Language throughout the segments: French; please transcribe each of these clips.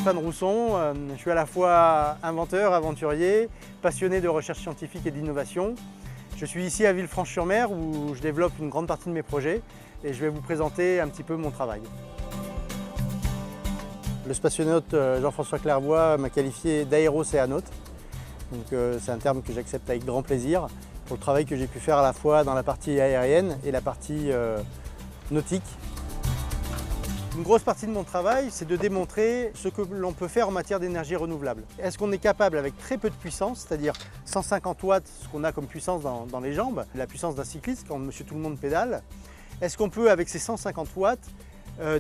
Stéphane Rousson, je suis à la fois inventeur, aventurier, passionné de recherche scientifique et d'innovation. Je suis ici à Villefranche-sur-Mer où je développe une grande partie de mes projets et je vais vous présenter un petit peu mon travail. Le spationaute Jean-François Clairvoy m'a qualifié d'aérocéanote. C'est un terme que j'accepte avec grand plaisir pour le travail que j'ai pu faire à la fois dans la partie aérienne et la partie nautique. Une grosse partie de mon travail, c'est de démontrer ce que l'on peut faire en matière d'énergie renouvelable. Est-ce qu'on est capable, avec très peu de puissance, c'est-à-dire 150 watts, ce qu'on a comme puissance dans les jambes, la puissance d'un cycliste quand Monsieur Tout-le-Monde pédale, est-ce qu'on peut, avec ces 150 watts,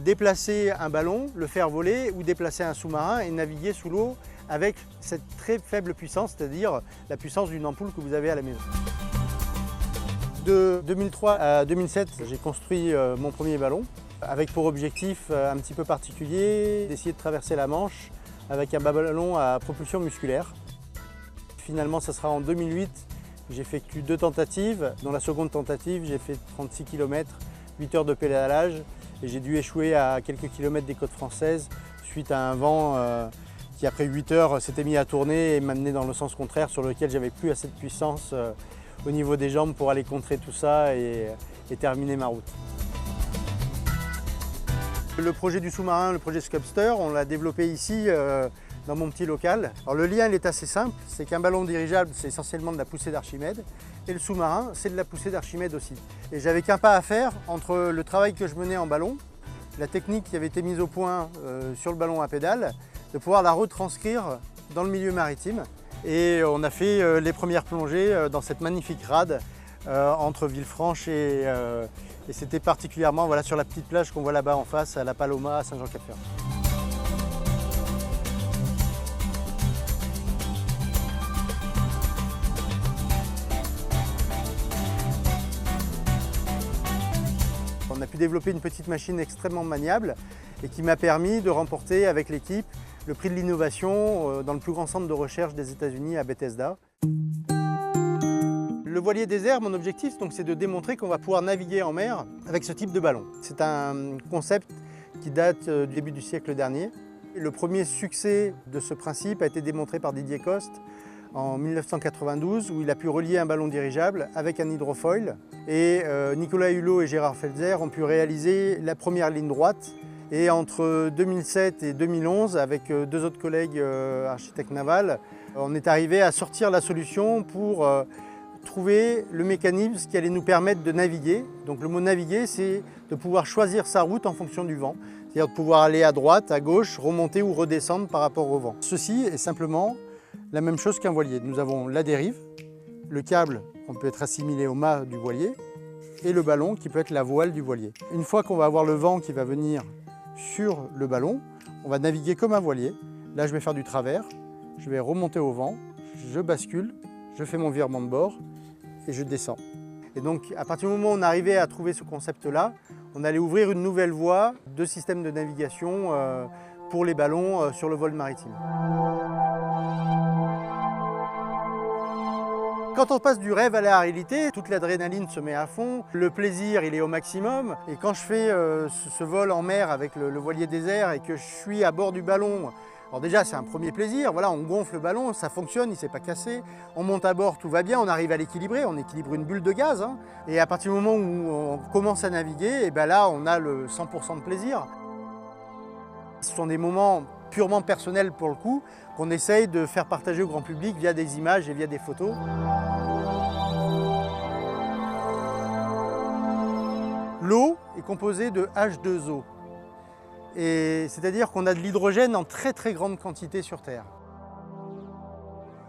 déplacer un ballon, le faire voler ou déplacer un sous-marin et naviguer sous l'eau avec cette très faible puissance, c'est-à-dire la puissance d'une ampoule que vous avez à la maison. De 2003 à 2007, j'ai construit mon premier ballon avec pour objectif un petit peu particulier d'essayer de traverser la Manche avec un ballon à propulsion musculaire. Finalement, ça sera en 2008. J'ai effectué 2 tentatives. Dans la seconde tentative, j'ai fait 36 km, 8 heures de pédalage et j'ai dû échouer à quelques kilomètres des côtes françaises suite à un vent qui, après 8 heures, s'était mis à tourner et m'amenait dans le sens contraire sur lequel j'avais plus assez de puissance au niveau des jambes pour aller contrer tout ça et terminer ma route. Le projet du sous-marin, le projet Scupster, on l'a développé ici dans mon petit local. Alors, le lien il est assez simple, c'est qu'un ballon dirigeable c'est essentiellement de la poussée d'Archimède et le sous-marin c'est de la poussée d'Archimède aussi. Et j'avais qu'un pas à faire entre le travail que je menais en ballon, la technique qui avait été mise au point sur le ballon à pédale, de pouvoir la retranscrire dans le milieu maritime. Et on a fait les premières plongées dans cette magnifique rade entre Villefranche et c'était particulièrement sur la petite plage qu'on voit là-bas en face, à la Paloma, à Saint-Jean-Cap-Ferrat. On a pu développer une petite machine extrêmement maniable et qui m'a permis de remporter avec l'équipe le prix de l'innovation dans le plus grand centre de recherche des États-Unis à Bethesda. Le voilier désert, mon objectif, c'est de démontrer qu'on va pouvoir naviguer en mer avec ce type de ballon. C'est un concept qui date du début du siècle dernier. Le premier succès de ce principe a été démontré par Didier Coste en 1992 où il a pu relier un ballon dirigeable avec un hydrofoil. Et Nicolas Hulot et Gérard Felzer ont pu réaliser la première ligne droite. Et entre 2007 et 2011, avec 2 autres collègues architectes navals, on est arrivé à sortir la solution pour trouver le mécanisme qui allait nous permettre de naviguer. Donc le mot naviguer, c'est de pouvoir choisir sa route en fonction du vent. C'est-à-dire de pouvoir aller à droite, à gauche, remonter ou redescendre par rapport au vent. Ceci est simplement la même chose qu'un voilier. Nous avons la dérive, le câble, on peut être assimilé au mât du voilier, et le ballon qui peut être la voile du voilier. Une fois qu'on va avoir le vent qui va venir sur le ballon, on va naviguer comme un voilier. Là, je vais faire du travers, je vais remonter au vent, je bascule, je fais mon virement de bord et je descends. Et donc, à partir du moment où on arrivait à trouver ce concept-là, on allait ouvrir une nouvelle voie de système de navigation pour les ballons sur le vol maritime. Quand on passe du rêve à la réalité, toute l'adrénaline se met à fond, le plaisir il est au maximum. Et quand je fais ce vol en mer avec le voilier désert et que je suis à bord du ballon, alors déjà c'est un premier plaisir, voilà, on gonfle le ballon, ça fonctionne, il ne s'est pas cassé. On monte à bord, tout va bien, on arrive à l'équilibrer, on équilibre une bulle de gaz. Et à partir du moment où on commence à naviguer, et là on a le 100% de plaisir. Ce sont des moments purement personnels pour le coup, qu'on essaye de faire partager au grand public via des images et via des photos. L'eau est composée de H2O. C'est-à-dire qu'on a de l'hydrogène en très très grande quantité sur Terre.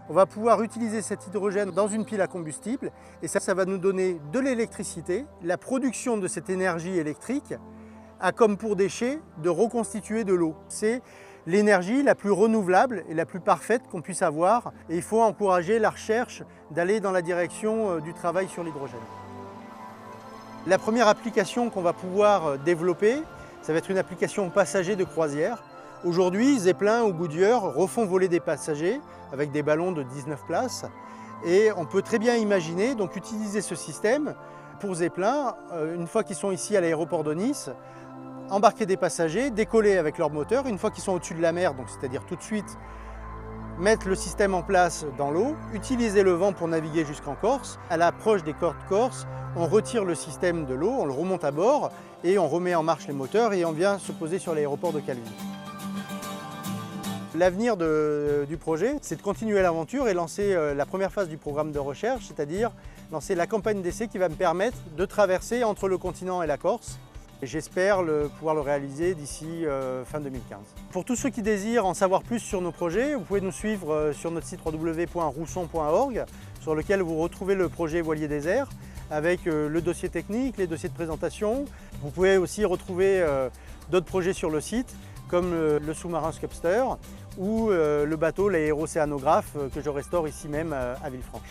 On va pouvoir utiliser cet hydrogène dans une pile à combustible et ça va nous donner de l'électricité. La production de cette énergie électrique a comme pour déchet de reconstituer de l'eau. C'est l'énergie la plus renouvelable et la plus parfaite qu'on puisse avoir et il faut encourager la recherche d'aller dans la direction du travail sur l'hydrogène. La première application qu'on va pouvoir développer, ça va être une application passager de croisière. Aujourd'hui, Zeppelin ou Goodyear refont voler des passagers avec des ballons de 19 places et on peut très bien imaginer donc utiliser ce système pour Zeppelin une fois qu'ils sont ici à l'aéroport de Nice embarquer des passagers, décoller avec leur moteur. Une fois qu'ils sont au-dessus de la mer, donc c'est-à-dire tout de suite, mettre le système en place dans l'eau, utiliser le vent pour naviguer jusqu'en Corse. À l'approche des côtes corses, on retire le système de l'eau, on le remonte à bord et on remet en marche les moteurs et on vient se poser sur l'aéroport de Calvi. L'avenir du projet, c'est de continuer l'aventure et lancer la première phase du programme de recherche, c'est-à-dire lancer la campagne d'essai qui va me permettre de traverser entre le continent et la Corse. J'espère pouvoir le réaliser d'ici fin 2015. Pour tous ceux qui désirent en savoir plus sur nos projets, vous pouvez nous suivre sur notre site www.rousson.org sur lequel vous retrouvez le projet Voilier désert avec le dossier technique, les dossiers de présentation. Vous pouvez aussi retrouver d'autres projets sur le site comme le sous-marin Sculpster ou le bateau l'aérocéanographe que je restaure ici même à Villefranche.